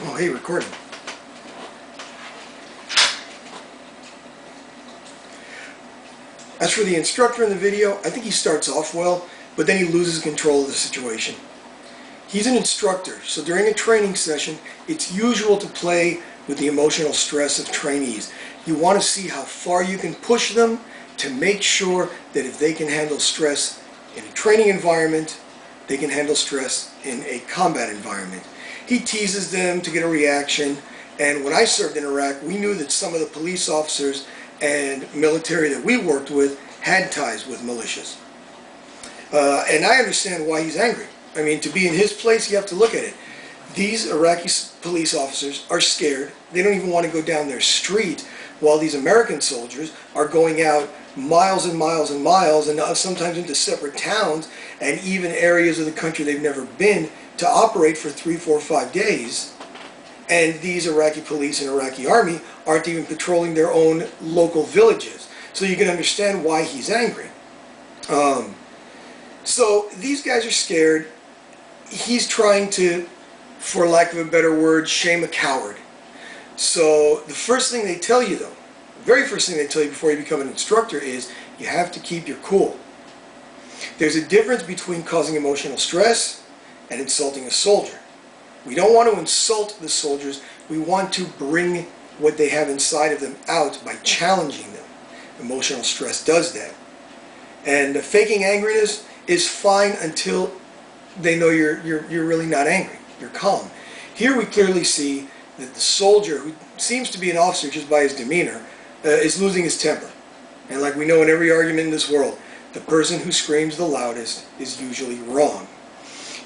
Oh, hey, recording. As for the instructor in the video, I think he starts off well, but then he loses control of the situation. He's an instructor, so during a training session, it's usual to play with the emotional stress of trainees. You want to see how far you can push them to make sure that if they can handle stress in a training environment, they can handle stress in a combat environment. He teases them to get a reaction, and when I served in Iraq, we knew that some of the police officers and military that we worked with had ties with militias. And I understand why he's angry. I mean, to be in his place, you have to look at it. These Iraqi police officers are scared. They don't even want to go down their street, while these American soldiers are going out miles and miles and miles, and sometimes into separate towns and even areas of the country they've never been, to operate for 3, 4, 5 days. And these Iraqi police and Iraqi army aren't even patrolling their own local villages. So you can understand why he's angry. So these guys are scared. He's trying to, for lack of a better word, shame a coward. So the first thing they tell you, though, the very first thing they tell you before you become an instructor is you have to keep your cool. There's a difference between causing emotional stress and insulting a soldier. We don't want to insult the soldiers. We want to bring what they have inside of them out by challenging them. Emotional stress does that. And faking angriness is fine until they know you're really not angry. You're calm. Here we clearly see that the soldier, who seems to be an officer just by his demeanor, is losing his temper. And like we know in every argument in this world, the person who screams the loudest is usually wrong.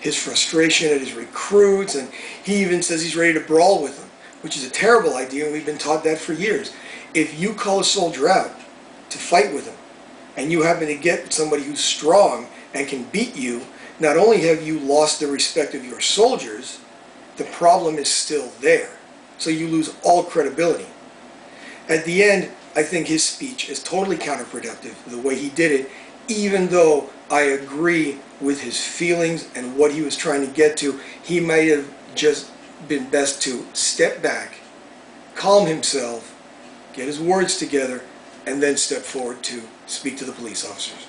His frustration at his recruits, and he even says he's ready to brawl with them, which is a terrible idea, and we've been taught that for years. If you call a soldier out to fight with him, and you happen to get somebody who's strong and can beat you, not only have you lost the respect of your soldiers, the problem is still there. So you lose all credibility. At the end, I think his speech is totally counterproductive, the way he did it, even though I agree with his feelings and what he was trying to get to. He might have just been best to step back, calm himself, get his words together, and then step forward to speak to the police officers.